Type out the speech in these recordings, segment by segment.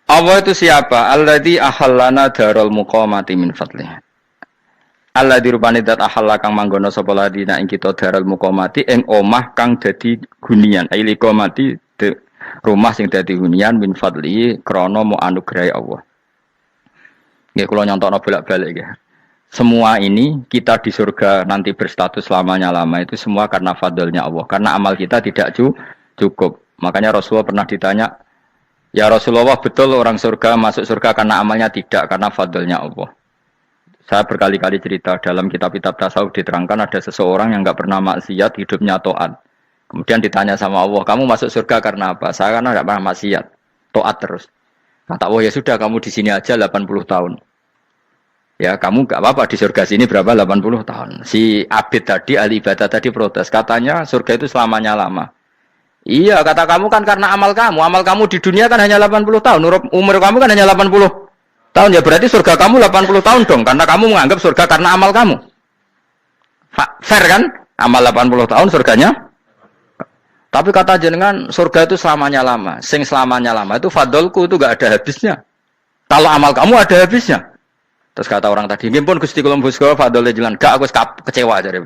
Allah itu siapa? Alladzi ahallana darul muqamati min fadlih. Alladzi rupane dat ahalla kang manggono sapa ladina ing kita darul muqamati ing omah kang dadi hunian. Ai liqamati rumah sing dadi hunian min fadli krana mu anugrahe Allah. Nggih kula nyontokno bolak-balik nggih. Semua ini kita di surga nanti berstatus lamanya-lama itu semua karena fadlnya Allah. Karena amal kita tidak cukup. Makanya Rasulullah pernah ditanya, ya Rasulullah betul orang surga masuk surga karena amalnya tidak, karena fadlnya Allah. Saya berkali-kali cerita dalam kitab-kitab tasawuf diterangkan ada seseorang yang enggak pernah maksiat, hidupnya taat. Kemudian ditanya sama Allah, kamu masuk surga karena apa? Saya karena enggak pernah maksiat, taat terus. Kata Allah, ya sudah kamu di sini aja 80 tahun. Ya kamu enggak apa-apa di surga sini berapa 80 tahun. Si Abid tadi, ahli ibadah tadi protes, katanya surga itu selamanya lama. Iya, kata kamu kan karena amal kamu di dunia kan hanya 80 tahun, umur kamu kan hanya 80 tahun, ya berarti surga kamu 80 tahun dong, karena kamu menganggap surga karena amal kamu. Fair kan? Amal 80 tahun surganya. Tapi kata jenengan surga itu selamanya lama, sing selamanya lama itu fadolku itu gak ada habisnya. Kalau amal kamu ada habisnya. Terus kata orang tadi, ngimpun Gusti kula mbusga fadole jalan, gak aku kecewa jare.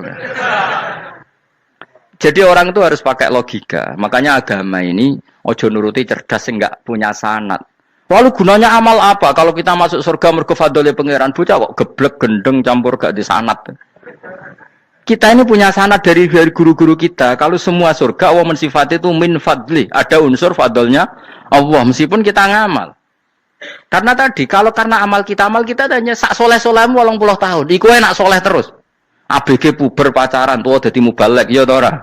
Jadi orang itu harus pakai logika. Makanya agama ini ojo nuruti cerdas sing enggak punya sanad. Lalu gunanya amal apa? Kalau kita masuk surga mergo fadhole pangeran, bocah kok geblek gendeng campur gak di sanad. Kita ini punya sanad dari guru-guru kita. Kalau semua surga Allah mensifati itu min fadli, ada unsur fadlnya Allah meskipun kita ngamal. Karena tadi kalau karena amal kita hanya sak soleh-solehmu 80 tahun. Iku enak soleh terus. ABG puber pacaran tua dadi mubalek ya ta ora?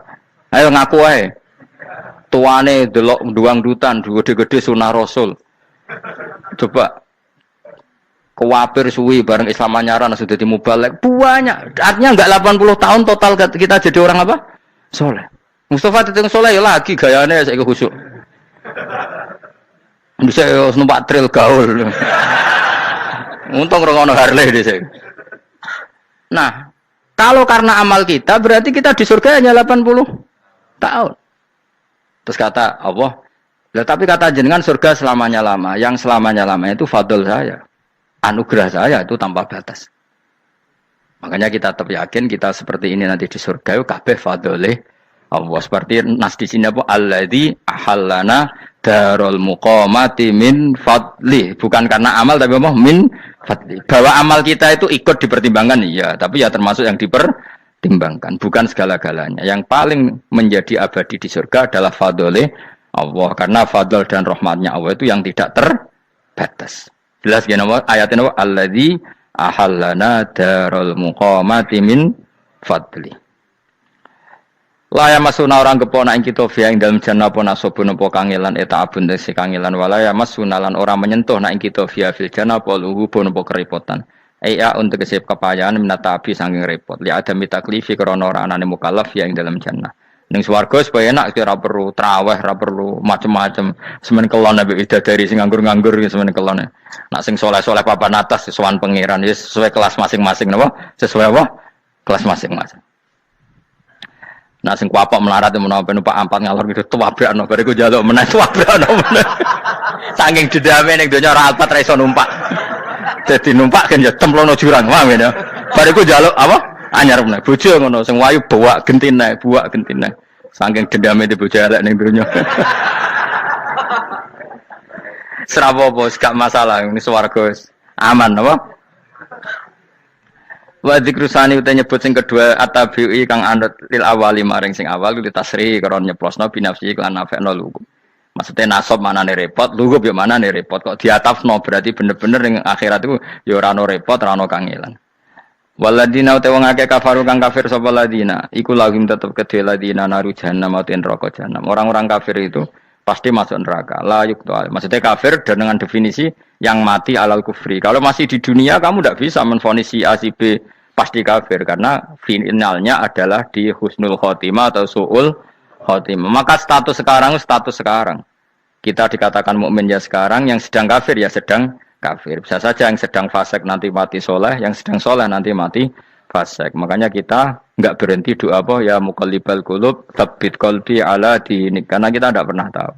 Ayo ngaku ae. Tuane delok nduang dutan, gede-gede sunah Rasul. Coba kuwapir suwi bareng Islam anyaran sudah dadi mubalek. Banyak. Artinya enggak 80 tahun total kita jadi orang apa? Soleh. Mustafa teteng soleh ya lagi gayane saiki khusyuk. Bisa numpak trail gaul. Untung rengono Harley dhisik. Nah, kalau karena amal kita berarti kita di surga hanya 80 tahun. Terus kata Allah, "Lah tapi kata jenengan surga selamanya lama. Yang selamanya lama itu fadl saya. Anugerah saya itu tanpa batas." Makanya kita tetap yakin kita seperti ini nanti di surga kabeh fadlih Allah. Seperti nas di sini apa? Alladzi ahallana darul muqamati min fadli. Bukan karena amal tapi apa? Min fadli. Bahwa amal kita itu ikut dipertimbangkan iya, tapi ya termasuk yang dipertimbangkan, bukan segala-galanya. Yang paling menjadi abadi di surga adalah fadlih Allah, karena fadl dan rahmatnya Allah itu yang tidak terbatas. Jelas ya nama ayatnya apa? Alladzi ahallana darul muqamati min fadli. Laya masuna orang kepona ing kita via ing dalem jannah apa nasabun apa kangelan eta abun desi kangelan walaya masuna lan orang menyentuh nak ing kita via fil jannah apa luhubun apa kerepotan. Iya untuk kesip kepayahan minata api saking repot. Li ada mitaklifi krana ora anane mukallaf via ing dalem jannah. Ning swarga supaya enak ora perlu traweh, ora perlu macem-macem. Semen kelon nabi bidadari sing nganggur-nganggur semen kelon. Nak sing soleh-soleh papan atas sesuwan pangeran wis sesuai kelas masing-masing napa? Sesuai apa? Kelas masing-masing. Nah sing kuapok melarat menawa numpak ampat ngalor gitu tuwabrakno bariku njaluk meneh tuwabrakno meneh. Saking dendame ning donya ora alpat ra iso numpak. Dadi numpak kan ya templono jurang wae ya. Bariku njaluk apa? Anyar meneh. Bojo ngono sing wayu buak gentine. Saking dendame di bojo elek ning donya. Serapopo gak masalah ini swarga aman apa? Wa dzikrusani uta nyebut sing kedua atabi'i kang anut lil awali maring sing awal kuwi tasri karo nyeplosno binafsi lan nafekno lugu. Maksudnya nasab manane repot, lugu yo manane repot kok diatafno berarti bener-bener ning akhirat iku yo ora ono repot, ora ono kangelan. Waladina uta wong akeh kafaru kang kafir sapa ladina, iku lahum tetep kedhe ladina naru jahannam utawa neraka jahannam. Orang-orang kafir itu pasti masuk neraka. La yuqtal. Maksudnya kafir dengan definisi yang mati alal kufri. Kalau masih di dunia kamu tidak bisa menvonis si A si B pasti kafir karena finalnya adalah di husnul khotimah atau su'ul khotimah. Maka status sekarang. Kita dikatakan mukmin ya sekarang, yang sedang kafir ya sedang kafir. Bisa saja yang sedang fasik nanti mati soleh, yang sedang soleh nanti mati fasik. Makanya kita enggak berhenti doa apa ya muqallibal qulub tsabbit qalbi ala dinik karena kita tidak pernah tahu.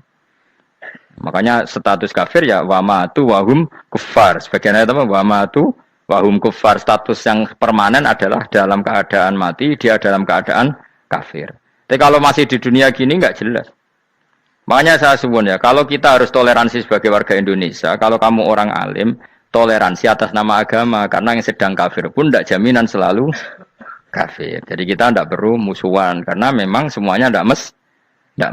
Makanya status kafir ya wamatu wahum kufar. Sebagian ayat apa wamatu wahum kufar. Status yang permanen adalah dalam keadaan mati, dia dalam keadaan kafir. Tapi kalau masih di dunia gini nggak jelas. Makanya saya suwun ya, kalau kita harus toleransi sebagai warga Indonesia, kalau kamu orang alim, toleransi atas nama agama, karena yang sedang kafir pun tidak jaminan selalu kafir. Jadi kita tidak perlu musuhan, karena memang semuanya tidak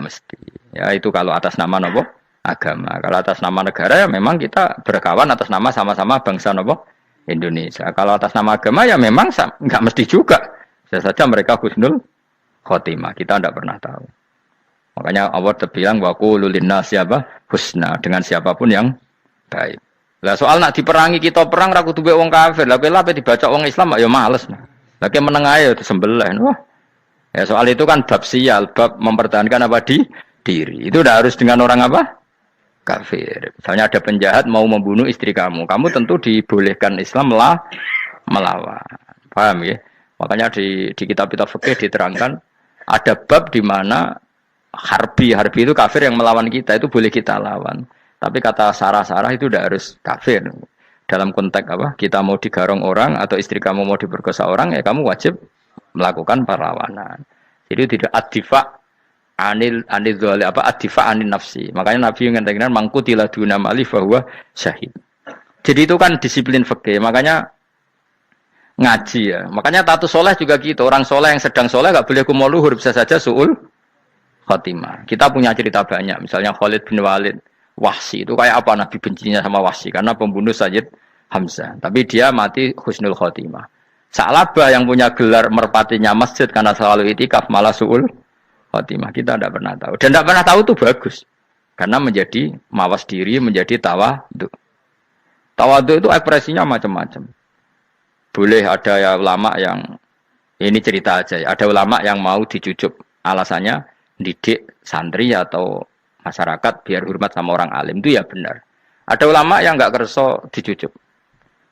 mesti. Ya itu kalau atas nama nopo agama. Kalau atas nama negara ya memang kita berkawan atas nama sama-sama bangsa nopo Indonesia. Kalau atas nama agama ya memang nggak mesti juga. Bisa saja mereka husnul khotimah. Kita tidak pernah tahu. Makanya Allah terbilang wa qulu linnas siapa husna dengan siapapun yang baik. Lah soal nak diperangi kita perang ra kudu wong kafir. Lah pelah dibaca wong Islam ya males. Lah ke meneng ae disembelih. Wah. Ya soal itu kan bab sial, bab mempertahankan apa diri. Itu udah harus dengan orang apa? Kafir. Misalnya ada penjahat mau membunuh istri kamu. Kamu tentu dibolehkan Islam melawan. Paham ya? Makanya di kitab-kitab fikih diterangkan ada bab di mana harbi itu kafir yang melawan kita itu boleh kita lawan. Tapi kata sarah-sarah itu udah harus kafir. Dalam konteks apa? Kita mau digarong orang atau istri kamu mau diperkosa orang ya kamu wajib melakukan perlawanan. Jadi tidak adifa anil dzali apa adifa anil nafsi. Makanya Nabi mengatakan mangkutila duna mali bahwa syahid. Jadi itu kan disiplin fikih. Makanya ngaji ya. Makanya tatus soleh juga gitu. Orang soleh yang sedang soleh nggak boleh kumul luhur, bisa saja suul khotimah. Kita punya cerita banyak. Misalnya Khalid bin Walid, Wahsy itu kayak apa Nabi bencinya sama Wahsy karena pembunuh Sayyid Hamzah. Tapi dia mati husnul khotimah. Sa'labah yang punya gelar merpatinya masjid karena selalu itikaf malah suul khotimah. Kita tidak pernah tahu. Dan tidak pernah tahu itu bagus. Karena menjadi mawas diri, menjadi tawadhu. Tawadhu itu ekspresinya macam-macam. Boleh ada ya ulama yang ini cerita aja ya. Ada ulama yang mau dicucup. Alasannya didik santri atau masyarakat biar hormat sama orang alim itu ya benar. Ada ulama yang nggak kerso dicucup.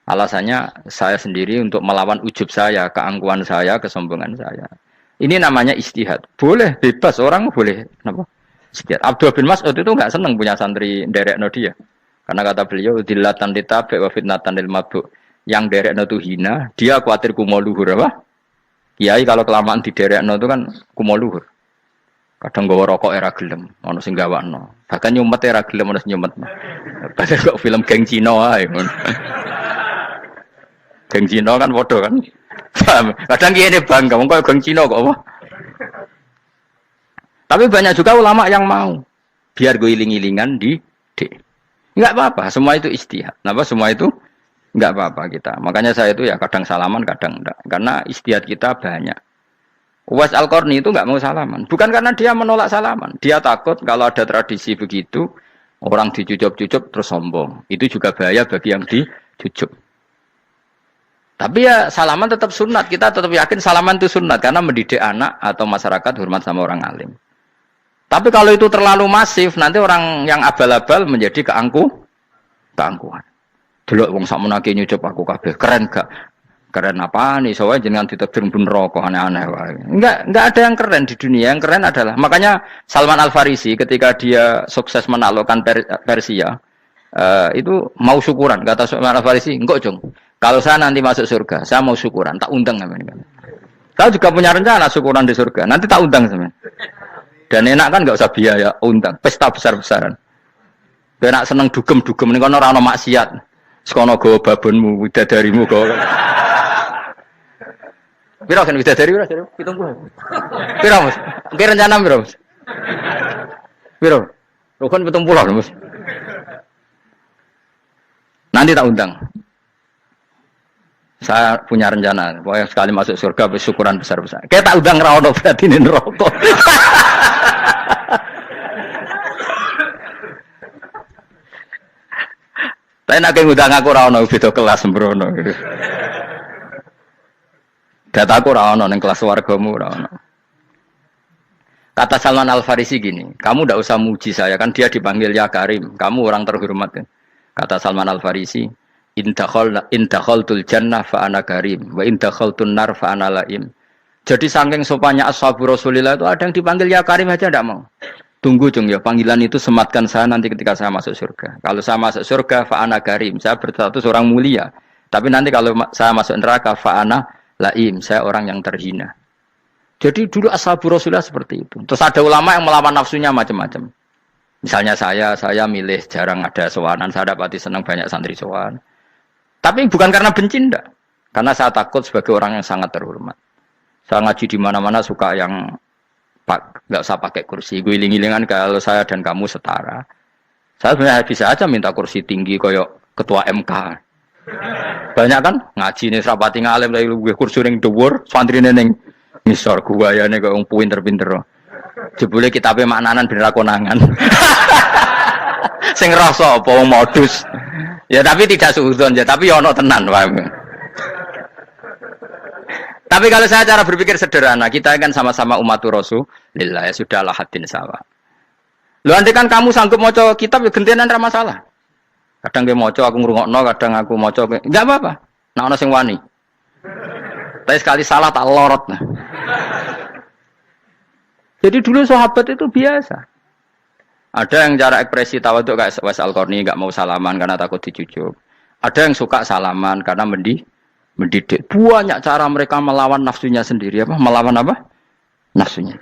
Alasannya saya sendiri untuk melawan ujub saya, keangkuhan saya, kesombongan saya. Ini namanya istihad. Boleh bebas orang boleh. Kenapa? Istihad. Abdul bin Mas'ud itu nggak senang punya santri derekno dia. Karena kata beliau dilatan ditabe wa fitnatan lil mabuk. Yang derekno itu hina, dia khawatir kumo luhur apa? Kiai kalau kelamaan di derekno itu kan kumo luhur. Kadang gawa rokok era gelem, ono sing gawakno. Bahkan nyumet era gelem ono sing nyumet. Padahal kok film geng Cina ae. Geng Cina kan padha kan. Kadang kene bangga wong koyo geng Cina kok apa. Tapi banyak juga ulama yang mau biar gue iling-ilingan di enggak apa-apa, semua itu istihad. Kenapa semua itu enggak apa-apa kita. Makanya saya itu ya kadang salaman, kadang enggak. Karena istihad kita banyak. Uwais Al-Qarni itu nggak mau salaman. Bukan karena dia menolak salaman. Dia takut kalau ada tradisi begitu, orang dicucup-cucup terus sombong. Itu juga bahaya bagi yang dicucup. Tapi ya salaman tetap sunat. Kita tetap yakin salaman itu sunat. Karena mendidik anak atau masyarakat hormat sama orang alim. Tapi kalau itu terlalu masif, nanti orang yang abal-abal menjadi keangkuhan. Delok wong sakmenake nyucup aku kabeh. Keren gak? Keren apa nih? Soalnya jangan ditakdir pun rokok aneh-aneh. Enggak ada yang keren di dunia. Yang keren adalah makanya Salman Al Farisi ketika dia sukses menaklukkan Persia itu mau syukuran. Kata Salman Al Farisi, enggak Jong. Kalau saya nanti masuk surga, saya mau syukuran. Tak undang namanya. Saya juga punya rencana syukuran di surga. Nanti tak undang sebenarnya. Dan enak kan enggak usah biaya undang. Pesta besar-besaran. Enak seneng dugem-dugem ini kono ora ono maksiat. Sekono go babonmu, widadarimu go. Piro kan widadari piro? 70. Piro Mas? Oke rencana piro Mas? Piro? Rukun 70 Mas. Nanti tak undang. Saya punya rencana, pokoknya sekali masuk surga bersyukuran besar-besar. Kayak tak undang ra ono berarti ning neraka. Tapi nek ngundang aku ra ono beda kelas sembrono. Dataku ora ono ning kelas wargamu ora ono. Kata Salman Al Farisi gini, kamu ndak usah muji saya kan dia dipanggil ya Karim, kamu orang terhormat. Kata Salman Al Farisi, in dakhaltul jannah fa ana karim wa in dakhaltun nar fa ana laim. Jadi saking sopannya ashabu Rasulillah itu ada yang dipanggil ya Karim aja ndak mau. Tunggu cung ya, panggilan itu sematkan saya nanti ketika saya masuk surga. Kalau saya masuk surga, fa'ana karim, saya berstatus orang mulia. Tapi nanti kalau saya masuk neraka, fa'ana laim, saya orang yang terhina. Jadi dulu ashabu Rasulullah seperti itu. Terus ada ulama yang melawan nafsunya macam-macam. Misalnya saya milih jarang ada sowanan, saya dapati senang banyak santri sowan. Tapi bukan karena benci, enggak. Karena saya takut sebagai orang yang sangat terhormat. Saya ngaji di mana-mana suka yang nggak usah pakai kursi, guling-gilingan kalau saya dan kamu setara. Saya sebenarnya bisa aja minta kursi tinggi koyok ketua MK. Banyak kan ngaji nih serapati ngalim dari gue kursi ning dhuwur, santri ning ngisor gua ya nih kok pinter-pinter. Jebule kitabe maknanan ben ra konangan. Sing rasa apa modus. Ya tapi tidak suudzon ya, tapi ono tenan paham. Tapi kalau saya cara berpikir sederhana, kita kan sama-sama umatur Rasulillah, ya sudahlah hadin sawa. Lu nanti kan kamu sanggup maca kitab ya gentenan ra masalah. Kadang ge maca aku ngrungokno, kadang aku maca enggak apa-apa. Nek ana sing wani. Tapi sekali salah tak lorot. Nah. Jadi dulu sahabat itu biasa. Ada yang cara ekspresi tawaduk kayak Wais Al-Qarni enggak mau salaman karena takut dicucuk. Ada yang suka salaman karena mendidik. Banyak cara mereka melawan nafsunya sendiri. Apa? Melawan apa? Nafsunya.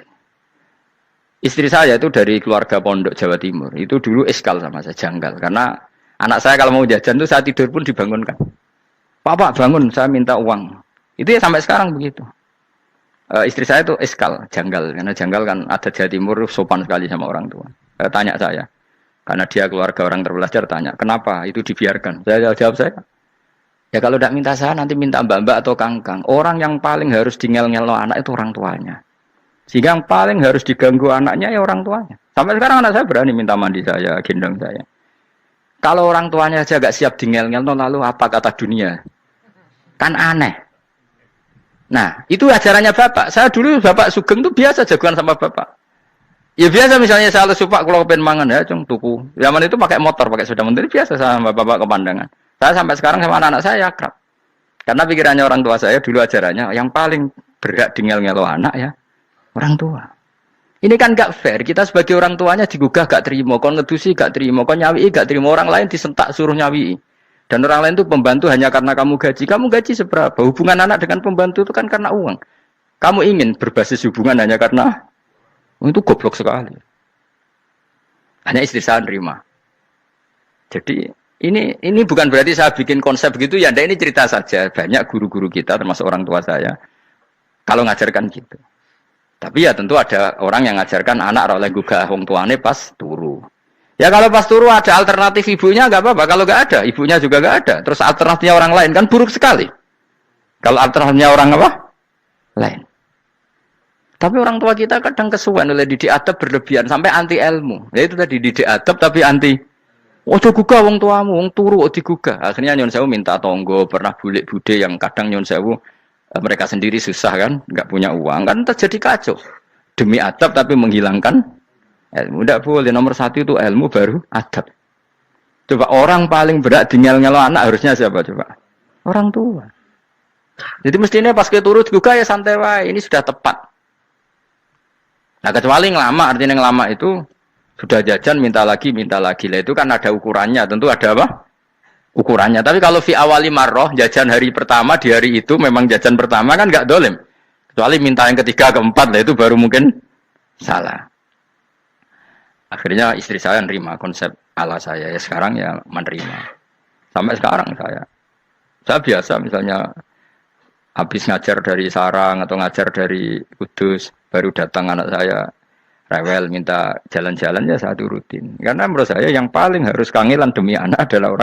Istri saya itu dari keluarga pondok Jawa Timur. Itu dulu iskal sama saya, janggal. Karena anak saya kalau mau jajan itu saya tidur pun dibangunkan. Pak bangun, saya minta uang. Itu ya sampai sekarang begitu. Istri saya itu iskal, janggal. Karena janggal kan ada Jawa Timur sopan sekali sama orang tua. Tanya saya. Karena dia keluarga orang terpelajar, tanya. Kenapa itu dibiarkan? Saya jawab saya. Ya kalau tidak minta saya, nanti minta mbak-mbak atau kangkang. Orang yang paling harus dingel-ngelo anak itu orang tuanya. Sehingga yang paling harus diganggu anaknya ya orang tuanya. Sampai sekarang anak saya berani minta mandi saya, gendong saya. Kalau orang tuanya saja gak siap dingel-ngelo, lalu apa kata dunia? Kan aneh. Nah, itu ajarannya bapak. Saya dulu bapak Sugeng itu biasa jagoan sama bapak. Ya biasa misalnya saya lesu pak, kalau pengen mangan ya, cung tuku. Zaman itu pakai motor, pakai sepeda motor, biasa sama bapak kepandangan. Saya sampai sekarang sama anak-anak saya akrab. Karena pikirannya orang tua saya dulu ajarannya yang paling berhak dingel-ngelo anak ya orang tua. Ini kan gak fair. Kita sebagai orang tuanya digugah gak terima, kon ngedusi gak terima, kon nyawi gak terima, orang lain disentak suruh nyawi. Dan orang lain itu pembantu hanya karena kamu gaji. Kamu gaji seberapa? Hubungan anak dengan pembantu itu kan karena uang. Kamu ingin berbasis hubungan hanya karena itu goblok sekali. Hanya istri saya nerima. Jadi ini bukan berarti saya bikin konsep begitu ya. Ini cerita saja. Banyak guru-guru kita termasuk orang tua saya kalau ngajarkan gitu. Tapi ya tentu ada orang yang ngajarkan anak oleh gugah wong tuane pas turu. Ya kalau pas turu ada alternatif ibunya enggak apa-apa. Kalau enggak ada, ibunya juga enggak ada. Terus alternatifnya orang lain kan buruk sekali. Kalau alternatifnya orang apa? Lain. Tapi orang tua kita kadang kesuwen oleh didik adab berlebihan sampai anti ilmu. Ya itu tadi didik adab tapi anti. Ojo gugah wong tuamu, wong turu ojo digugah. Akhirnya nyon sewu minta tonggo, pernah bulik bude yang kadang nyon sewu mereka sendiri susah kan, enggak punya uang kan terjadi kacau. Demi adab tapi menghilangkan ilmu. Tidak boleh, nomor satu itu ilmu baru adab. Coba orang paling berat dingel-ngelo anak harusnya siapa coba? Orang tua. Jadi mestinya pas ke turu digugah ya santai wae, ini sudah tepat. Nah kecuali ngelama, artinya ngelama itu sudah jajan minta lagi lah itu kan ada ukurannya, tentu ada apa? Ukurannya. Tapi kalau fi awali marroh jajan hari pertama di hari itu memang jajan pertama kan nggak dolim. Kecuali minta yang ketiga keempat lah itu baru mungkin salah. Akhirnya istri saya nerima konsep ala saya ya sekarang ya menerima. Sampai sekarang saya biasa misalnya habis ngajar dari Sarang atau ngajar dari Kudus baru datang anak saya rewel minta jalan-jalan ya saya turutin. Karena menurut saya yang paling harus kangelan demi anak adalah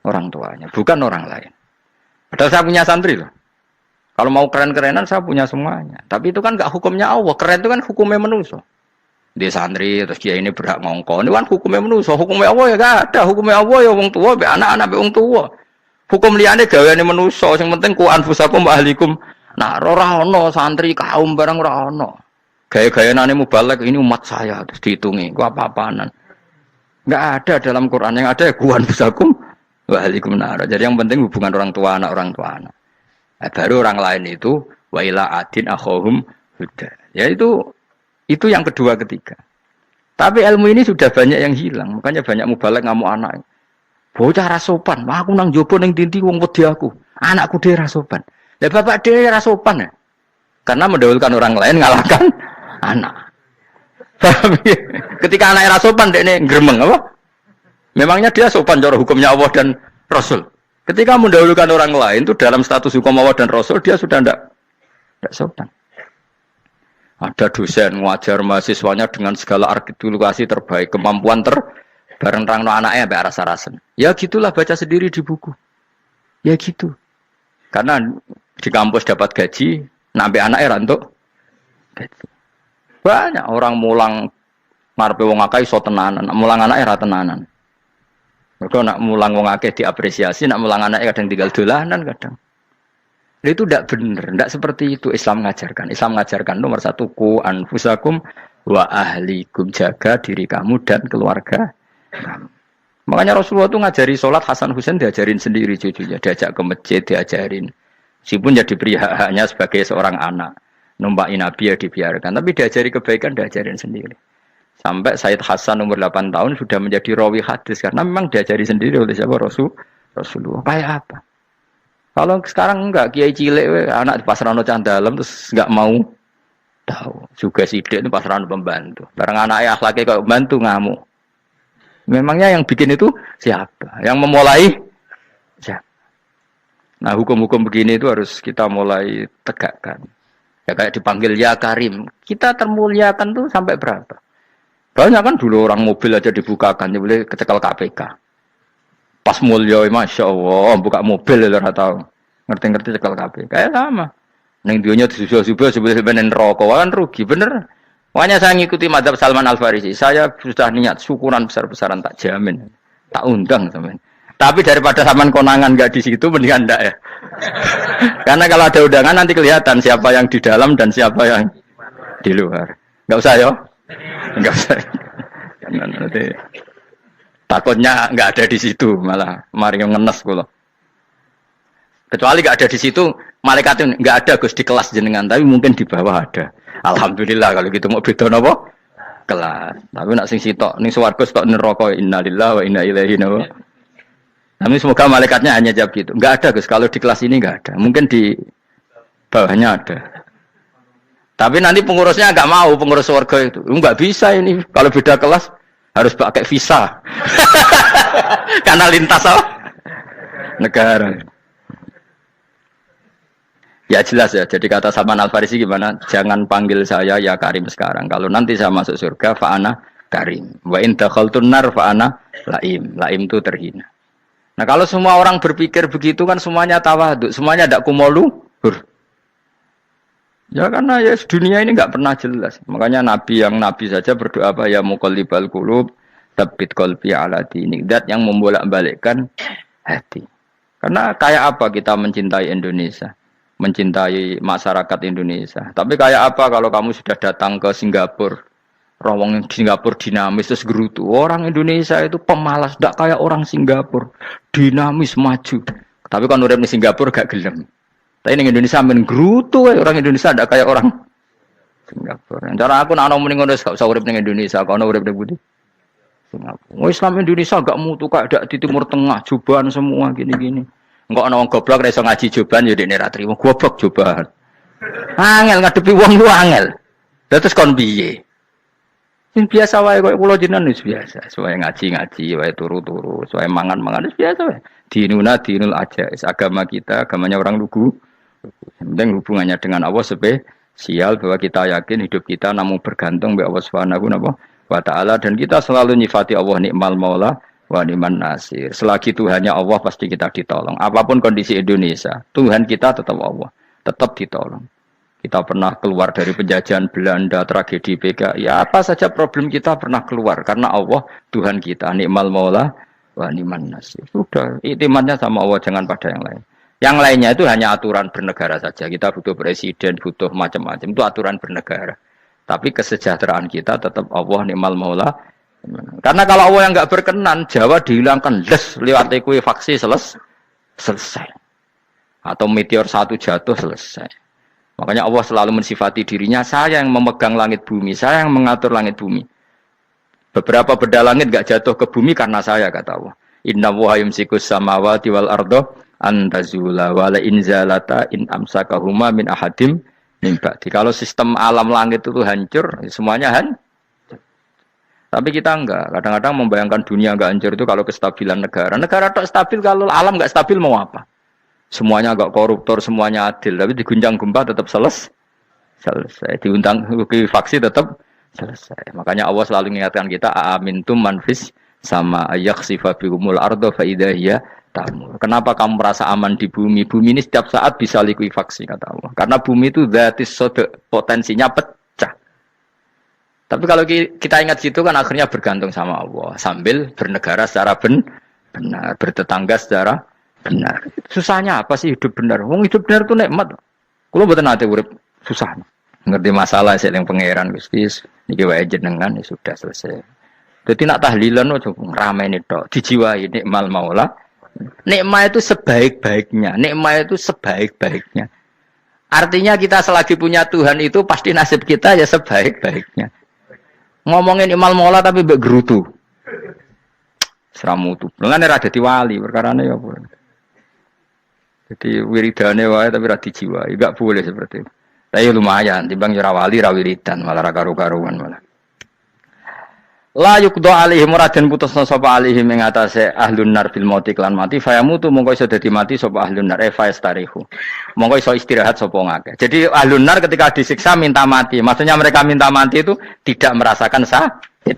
orang tuanya, bukan orang lain. Padahal saya punya santri loh. Kalau mau keren-kerenan saya punya semuanya. Tapi itu kan gak hukumnya Allah. Keren itu kan hukumnya manusia. Dia santri terus dia ini berhak ngongkon. Ini kan hukumnya manusia. Hukumnya Allah ya gak ada. Hukumnya Allah ya wong tua, be anak-anak be wong tua. Hukum liyane gaweane manusia. Sing penting ku anfusakum wa ahlikum. Nah, ora ono santri kaum barang ora ono. Gaya-gayanane mubalek ini umat saya terus dihitungi. Ku apa-apaanan. Enggak ada dalam Quran, yang ada ya ku anfusakum wa ahlikum nar. Jadi yang penting hubungan orang tua anak. Nah, baru orang lain itu wa ila adin akhahum huda. Ya itu yang kedua ketiga. Tapi ilmu ini sudah banyak yang hilang. Makanya banyak mubalek ngamuk anak. Bocah rasopan. Wah, aku nang jopo ning dinti wong wedi aku. Anakku dhewe rasopan. Lah bapak dhewe rasopan ya. Karena mendahulukan orang lain ngalahkan anak. Ketika anaknya rasopan dekne gremeng apa? Memangnya dia sopan cara hukumnya Allah dan Rasul. Ketika mendahulukan orang lain itu dalam status hukum Allah dan Rasul dia sudah tidak sopan. Ada dosen ngajar mahasiswanya dengan segala artikulasi terbaik, kemampuan bareng terangno anaknya sampai rasa-rasen. Ya gitulah baca sendiri di buku. Ya gitu. Karena di kampus dapat gaji, nampe anaknya rantuk gaji. Banyak orang mulang ngarepe wong akeh iso tenanan, mulang anaknya ra tenanan. Mergo nak mulang wong akeh diapresiasi, nak mulang anaknya kadang tinggal dolanan kadang. Itu tidak benar, tidak seperti itu Islam mengajarkan. Islam mengajarkan nomor satu ku anfusakum wa ahlikum, jaga diri kamu dan keluarga kamu. Makanya Rasulullah itu ngajari sholat Hasan Husain diajarin sendiri cucunya, diajak ke masjid diajarin. Meskipun jadi beri hak-haknya sebagai seorang anak, numpakin Nabi ya dibiarkan, tapi diajari kebaikan diajarin sendiri. Sampai Sayyid Hasan umur 8 tahun sudah menjadi rawi hadis karena memang diajari sendiri oleh siapa Rasulullah. Kayak apa? Kalau sekarang enggak, kiai cilik anak di pasrano candalem terus enggak mau tahu. Juga sidik itu pasrano pembantu. Barang anaknya akhlaknya kayak pembantu ngamuk. Memangnya yang bikin itu siapa? Yang memulai siapa? Nah, hukum-hukum begini itu harus kita mulai tegakkan. Ya kayak dipanggil ya Karim. Kita termuliakan tuh sampai berapa? Banyak kan dulu orang mobil aja dibukakan, ya boleh kecekel KPK. Pas mulia, masya Allah, buka mobil ya tahu, ngerti-ngerti cekel kabeh. Kayak sama. Neng dionya disusul-susul sebenarnya rokok, kan rugi bener. Makanya saya ngikuti mazhab Salman Al Farisi. Saya sudah niat syukuran besar-besaran tak jamin, tak undang sampean. Tapi daripada sampean konangan nggak di situ, mendingan ndak ya. Karena kalau ada undangan nanti kelihatan siapa yang di dalam dan siapa yang di luar. Nggak usah ya, nggak usah. Karena nanti takutnya nggak ada di situ, malah mari ngenes kula. Kecuali nggak ada di situ, malaikatnya nggak ada Gus di kelas jenengan, tapi mungkin di bawah ada. Alhamdulillah kalau gitu mau beda napa? Kelas. Tapi nak sing sitok ning swarga stok neraka innalillahi wa inna ilaihi raji'un. Tapi semoga malaikatnya hanya jawab gitu. Nggak ada Gus, kalau di kelas ini nggak ada. Mungkin di bawahnya ada. Tapi nanti pengurusnya nggak mau, pengurus swarga itu. Nggak bisa ini kalau beda kelas. Harus pakai visa. Karena lintas apa? Negara. Ya jelas ya. Jadi kata Salman Al Farisi gimana? Jangan panggil saya ya Karim sekarang. Kalau nanti saya masuk surga, fa'ana Karim. Wa in dakhaltun nar fa'ana laim. Laim itu terhina. Nah kalau semua orang berpikir begitu kan semuanya tawadhu, semuanya tidak kumoluhur. Ya karena ya dunia ini nggak pernah jelas. Makanya Nabi saja berdoa apa ya muqallibal qulub tsabbit qalbi ala dinik. Dat yang membolak-balikkan hati. Karena kayak apa kita mencintai Indonesia, mencintai masyarakat Indonesia. Tapi kayak apa kalau kamu sudah datang ke Singapura, rawang Singapura dinamis terus gerutu. Orang Indonesia itu pemalas, tidak kayak orang Singapura, dinamis maju. Tapi kalau urip di Singapura gak gelem. Tapi di Indonesia men gerutu, orang Indonesia ada kayak orang Singapura. Cara aku nak ngomong ngono gak usah urip ning Indonesia, kok ono urip ning Budi. Singapura. Islam Indonesia gak mutu kayak ada di Timur Tengah, jubahan semua gini-gini. Engko ana wong goblok ra iso ngaji jubahan ya dekne ra trimo, goblok jubahan. Angel ngadepi wong lu angel. Terus kon piye? Sing biasa wae koyo kula jenengan wis biasa, suwe ngaji-ngaji wae turu-turu, suwe mangan-mangan wis biasa wae. Dinuna dinul aja, agama kita, agamanya orang lugu. Yang penting hubungannya dengan Allah spesial bahwa kita yakin hidup kita namun bergantung kepada Allah Subhanahu wa taala dan kita selalu nyifati Allah nikmal maula wa ni'man nasir. Selagi Tuhannya Allah pasti kita ditolong. Apapun kondisi Indonesia, Tuhan kita tetap Allah, tetap ditolong. Kita pernah keluar dari penjajahan Belanda, tragedi PKI, ya apa saja problem kita pernah keluar karena Allah Tuhan kita nikmal maula wa ni'man nasir. Sudah, iktimatnya sama Allah, jangan pada yang lain. Yang lainnya itu hanya aturan bernegara saja. Kita butuh presiden, butuh macam-macam. Itu aturan bernegara. Tapi kesejahteraan kita tetap Allah ni'mal maula. Karena kalau Allah yang nggak berkenan, Jawa dihilangkan les lewat ekuifaksi selesai. Atau meteor satu jatuh selesai. Makanya Allah selalu mensifati dirinya, saya yang memegang langit bumi, saya yang mengatur langit bumi. Beberapa benda langit enggak jatuh ke bumi karena saya kata Allah. Inna wa yumsikus samawati wal ardo antazula wala inzalata in amsakahuma min ahadim min ba'di. Kalau sistem alam langit itu hancur, semuanya tapi kita enggak. Kadang-kadang membayangkan dunia enggak hancur itu kalau kestabilan negara. Negara tak stabil, kalau alam enggak stabil mau apa? Semuanya enggak koruptor, semuanya adil. Tapi diguncang gempa tetap selesai. Diundang faksi tetap selesai. Makanya Allah selalu mengingatkan kita, amintum manfis sama yakhsifa bihumul ardo fa idza hiya tamur. Kenapa kamu merasa aman di bumi? Bumi ini setiap saat bisa likuifaksi kata Allah. Karena bumi itu dzatis sodok, potensinya pecah. Tapi kalau kita ingat situ kan akhirnya bergantung sama Allah sambil bernegara secara benar, bertetangga secara benar. Susahnya apa sih hidup benar? Wong hidup benar itu nikmat. Kulo mboten nate urip susah. Ngerti masalah sing pangeran Gusti niki wae jenengan ya sudah selesai. Dadi nak tahlilan ojo ngrameni tok, dijiwai nikmal maula. Nikmat itu sebaik-baiknya, nikmat itu sebaik-baiknya. Artinya kita selagi punya Tuhan itu pasti nasib kita ya sebaik-baiknya. Ngomongin imal mola tapi mbek gerutu. Seramutu. Lan ora dadi wali perkarane ya apa. Jadi wiridane wae tapi ra dijiwai, enggak boleh seperti itu. Tapi lumayan timbang ora wali ra wiridan malah ra karu-karuan malah. La yuqda alaihim raden putusna sapa alaihim ing atase ahlun nar bil mauti lan mati fayamutu mongko iso dadi mati sapa ahlun nar fayastarihu. Mongko iso istirahat sapa ngake. Jadi ahlun nar ketika disiksa minta mati. Maksudnya mereka minta mati itu tidak merasakan sakit.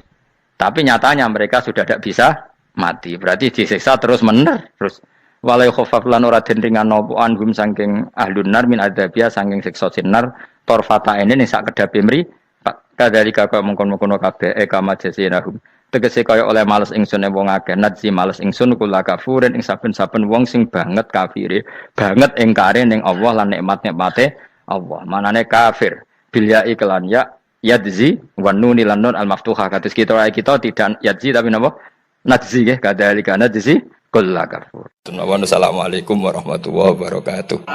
Tapi nyatanya mereka sudah tidak bisa mati. Berarti disiksa terus terus walai khafaf lan ora den ringan napa anhum saking ahlun nar min adzabia saking siksa sinar torfata ini ning sak kedape mri. Kadalika kaya mengkon-mengkono kabeh kama jasinahum tegese kaya oleh males ingsun wong akeh nadzi males ingsun kula kafurin ing saben-saben wong sing banget kafire banget ingkare ning Allah lan nikmat-nikmate Allah manane kafir bil ya iklan ya yadzi wan nun lan nun al maftuhah kados kita tidak yadzi tapi napa nadzi nggih kadalika nadzi kula kafur. Assalamualaikum warahmatullahi wabarakatuh.